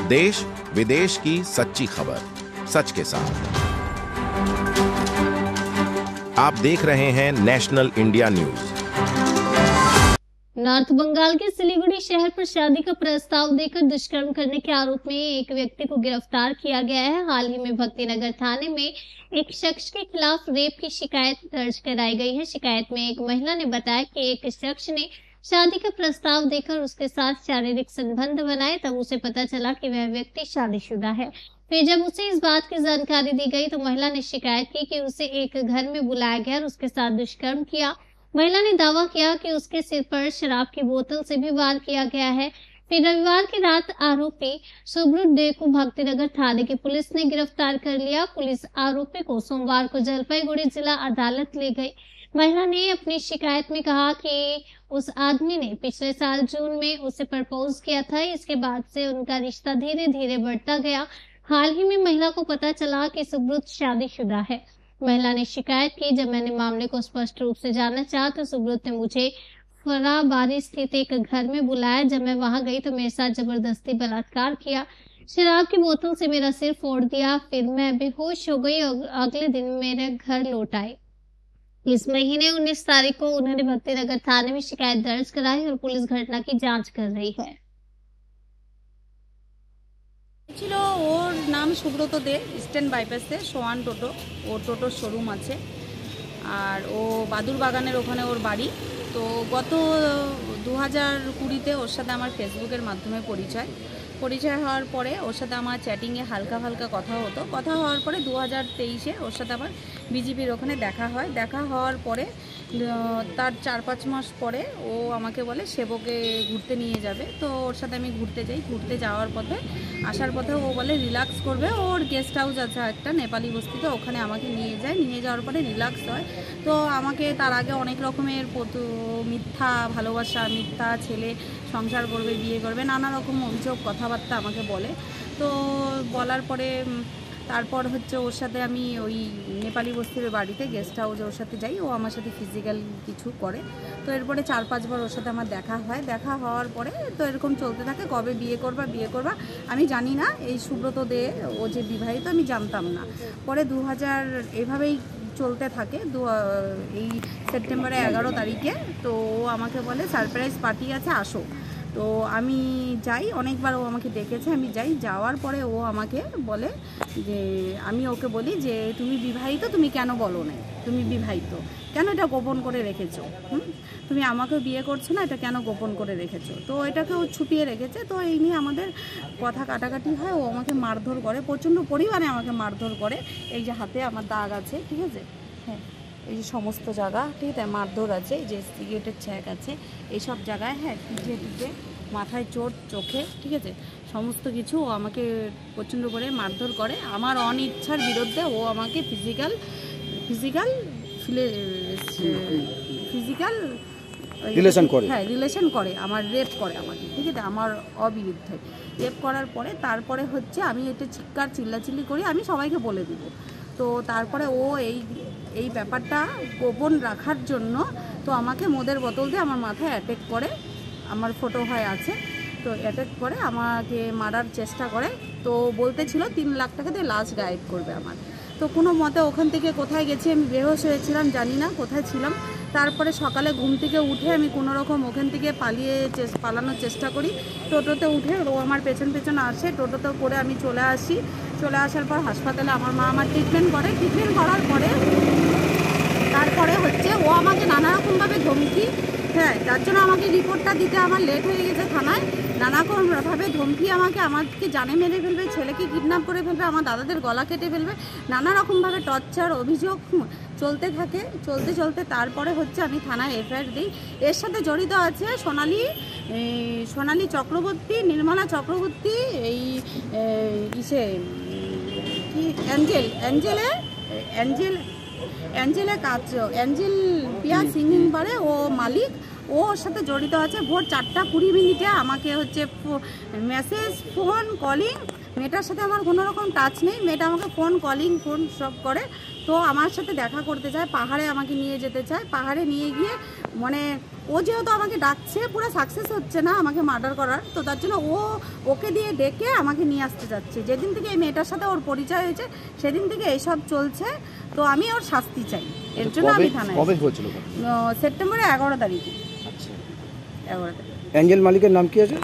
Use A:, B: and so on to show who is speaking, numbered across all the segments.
A: देश विदेश की सच्ची खबर सच के साथ। आप देख रहे हैं national India news.
B: North Bengal के सिलीगुड़ी शहर पर शादी का प्रस्ताव देकर दुष्कर्म करने के आरोप में एक व्यक्ति को गिरफ्तार किया गया है। हाल ही में भक्तिनगर थाने में एक शख्स के खिलाफ रेप की शिकायत दर्ज कराई गई है। शिकायत में एक महिला ने बताया कि एक शख्स ने शादी का प्रस्ताव देकर उसके साथ शारीरिक संबंध बनाए, तब उसे पता चला कि वह व्यक्ति शादीशुदा है। फिर जब उसे इस बात की जानकारी दी गई तो महिला ने शिकायत की कि उसे एक घर में बुलाया गया और उसके साथ दुष्कर्म किया। महिला ने दावा किया कि उसके सिर पर शराब की बोतल से भी वार किया गया है। फिर रविवार की रात आरोपी सुब्रत डे को भक्तिनगर थाने की पुलिस ने गिरफ्तार कर लिया। पुलिस आरोपी को सोमवार को जलपाईगुड़ी जिला अदालत ले गई। महिला ने अपनी शिकायत में कहा कि उस आदमी ने पिछले साल जून में उसे प्रपोज किया था। इसके बाद से उनका रिश्ता धीरे धीरे बढ़ता गया। हाल ही में महिला को पता चला कि सुब्रत शादीशुदा है। महिला ने शिकायत की, जब मैंने मामले को स्पष्ट रूप से जानना चाहा तो सुब्रत ने मुझे फराबारी स्थित एक घर में बुलाया। जब मैं वहां गई तो मेरे साथ जबरदस्ती बलात्कार किया, शराब की बोतल से मेरा सिर फोड़ दिया। फिर मैं बेहोश हो गई और अगले दिन मेरे घर लौट आई। इस महीने 19 तारीख को उन्होंने भक्तिनगर थाने में शिकायत दर्ज कराई और पुलिस घटना की जांच कर रही है।
C: ছিল ওর নাম সুব্রত দে, ইস্টার্ন বাইপাসে সোয়ান টোটো, ওর টোটোর শোরুম আছে আর ও বাদুর বাগানের ওখানে ওর বাড়ি। তো গত 2020-তে ওর সাথে আমার ফেসবুকের মাধ্যমে পরিচয় হওয়ার পরে ওর সাথে আমার চ্যাটিংয়ে হালকা কথা হওয়ার পরে 2023-এ ওর সাথে আমার বিজেপির ওখানে দেখা হওয়ার পরে তার 4-5 মাস পরে ও আমাকে বলে সেবকে ঘুরতে নিয়ে যাবে। তো ওর সাথে আমি ঘুরতে যাওয়ার পথে আসার পথে ও বলে রিল্যাক্স করবে। ওর গেস্ট হাউস আছে একটা নেপালি বস্তিতে, ওখানে আমাকে নিয়ে যাওয়ার পরে রিল্যাক্স হয়। তো আমাকে তার আগে অনেক রকমের মিথ্যা ভালোবাসা, মিথ্যা ছেলে সংসার করবে, বিয়ে করবে, নানা রকম অভিযোগ কথাবার্তা আমাকে বলে। তো বলার পরে তারপর হচ্ছে ওর সাথে আমি ওই নেপালি বস্তির বাড়িতে গেস্ট হাউসে ওর সাথে যাই। ও আমার সাথে ফিজিক্যাল কিছু করে। তো এরপরে 4-5 বার ওর সাথে আমার দেখা হওয়ার পরে তো এরকম চলতে থাকে। কবে বিয়ে করবা আমি জানি না। এই সুব্রত দে ও যে বিবাহিত আমি জানতাম না। পরে 2000 এভাবেই চলতে থাকে। এই সেপ্টেম্বরে 11 তারিখে তো ও আমাকে বলে সারপ্রাইজ পার্টি আছে, আসো। তো আমি যাই, অনেকবার ও আমাকে ডেকেছে, আমি যাওয়ার পরে ও আমাকে বলে যে আমি ওকে বলি যে তুমি বিবাহিত, তুমি কেন বলো না তুমি বিবাহিত, কেন এটা গোপন করে রেখেছো? তুমি আমাকেও বিয়ে করছো না, এটা কেন গোপন করে রেখেছো? তো এটাকে ও ছুপিয়ে রেখেছে। তো এই নিয়ে আমাদের কথা কাটাকাটি হয়। ও আমাকে মারধর করে, প্রচণ্ড পরিমাণে আমাকে মারধর করে। এই যে হাতে আমার দাগ আছে, ঠিক আছে, হ্যাঁ এই যে সমস্ত জায়গা, ঠিক আছে, মারধর আছে, এই যে সিগারেটের ছ্যাঁক আছে এইসব জায়গায়, হ্যাঁ পিঠে মাথায় চোট, চোখে, ঠিক আছে, সমস্ত কিছু ও আমাকে প্রচণ্ড করে মারধর করে। আমার অনিচ্ছার বিরুদ্ধে ও আমাকে ফিজিক্যাল রিলেশন করে, আমার রেপ করে আমাকে, ঠিক আছে, আমার অবিরুদ্ধে রেপ করার পরে তারপরে হচ্ছে আমি এটা চিল্লাচিল্লি করি, আমি সবাইকে বলে দিব। তো তারপরে ও এই ব্যাপারটা গোপন রাখার জন্য তো আমাকে মদের বোতল দিয়ে আমার মাথায় অ্যাটাক করে, আমার ফটো হয় আছে। তো অ্যাটাক করে আমাকে মারার চেষ্টা করে। তো বলতেছিল 3 লাখ টাকা দিয়ে লাশ গায়েব করবে আমার। তো কোনো মতে ওখান থেকে কোথায় গেছি, আমি বেহোশ হয়েছিলাম, জানি না কোথায় ছিলাম। তারপরে সকালে ঘুম থেকে উঠে আমি কোনো রকম ওখান থেকে পালানোর চেষ্টা করি। টোটোতে উঠে ও আমার পেছন আসে, টোটোতে করে আমি চলে আসার পর হাসপাতালে আমার মা আমার ট্রিটমেন্ট করার পরে তারপরে হচ্ছে ও আমাকে নানা রকমভাবে ধমকি, হ্যাঁ যার জন্য আমাকে রিপোর্টটা দিতে আমার লেট হয়ে গেছে থানায়। নানারকমভাবে ধমকি, আমাকে জানে মেরে ফেলবে, ছেলেকে কিডন্যাপ করে ফেলবে, আমার দাদাদের গলা কেটে ফেলবে, নানা রকমভাবে টর্চার অভিযোগ চলতে থাকে। চলতে তারপরে হচ্ছে আমি থানায় এফআইআর দিই। এর সাথে জড়িত আছে সোনালী চক্রবর্তী, নির্মলা চক্রবর্তী, এই অ্যাঞ্জেল পিয়া সিঙ্গিং পারে, ও মালিক, ওর সাথে জড়িত আছে। ভোর 4টা 20 মিনিটে আমাকে হচ্ছে মেসেজ, ফোন, কলিং মেয়েটার সাথে আমার কোনো রকম টাচ নেই। মেয়েটা আমাকে ফোন সব করে, তো আমার সাথে দেখা করতে চায়, পাহাড়ে আমাকে নিয়ে যেতে চায়। পাহাড়ে নিয়ে গিয়ে মানে ও যেহেতু আমাকে ডাকছে, পুরো সাকসেস হচ্ছে না আমাকে মার্ডার করার, তো তার জন্য ওকে দিয়ে ডেকে আমাকে নিয়ে আসতে যাচ্ছে। যেদিন থেকে এই মেয়েটার সাথে ওর পরিচয় হয়েছে সেদিন থেকে এইসব চলছে, তো আমি ওর শাস্তি চাই। এর জন্য আমি থানায়।
D: কবে হয়েছিল?
C: সেপ্টেম্বরের 11 তারিখে।
D: আচ্ছা,
C: 11 তারিখে।
D: অ্যাঞ্জেল মালিকের নাম কি আছে?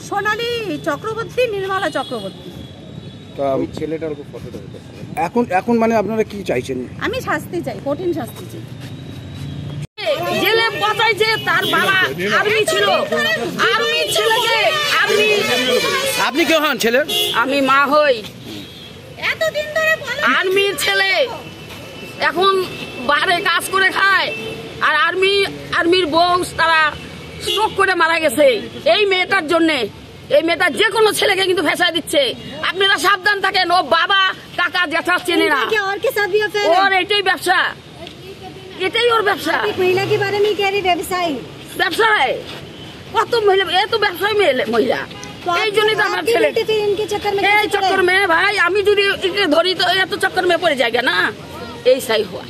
C: সোনালী চক্রবর্তী, নির্মলা চক্রবর্তী।
D: তা ওই ছেলেটার উপর ফটোটা এখন মানে আপনারা কি চাইছেন?
C: আমি শাস্তি চাই, কঠিন শাস্তি চাই।
E: জেলে বাঁচাইছে তার বাবা আর্মি ছিল, আর্মি ছেলেকে আর্মি।
D: আপনি কেউ হন ছেলে?
E: আমি মা হই। এতদিন ধরে আর্মির ছেলে এখন বাইরে কাজ করে খায়, আর আর্মির বউ তারা স্ট্রোক করে মারা গেছে এই মেয়েটার জন্যে। এই মেয়েটা যে কোনো ছেলেকে কিন্তু ফেসায় দিচ্ছে। আপনারা সাবধান থাকেন, ও বাবা কাকা জ্যাঠা চেনে না, ওর এটাই ব্যবসা, এটাই ওর ব্যবসা।
F: महिला के बारे में कह रही व्यवसायी
E: ব্যবসায় কত মহিলা, এ তো ব্যবসায় মহিলা। এই জন্যই তো আমার ছেলে
F: इनके चक्कर में
E: এই চক্কর में ভাই, আমি যদি একে ধরি তো এত চক্কর में পড়ে যায়গা না, এই সাই হওয়া।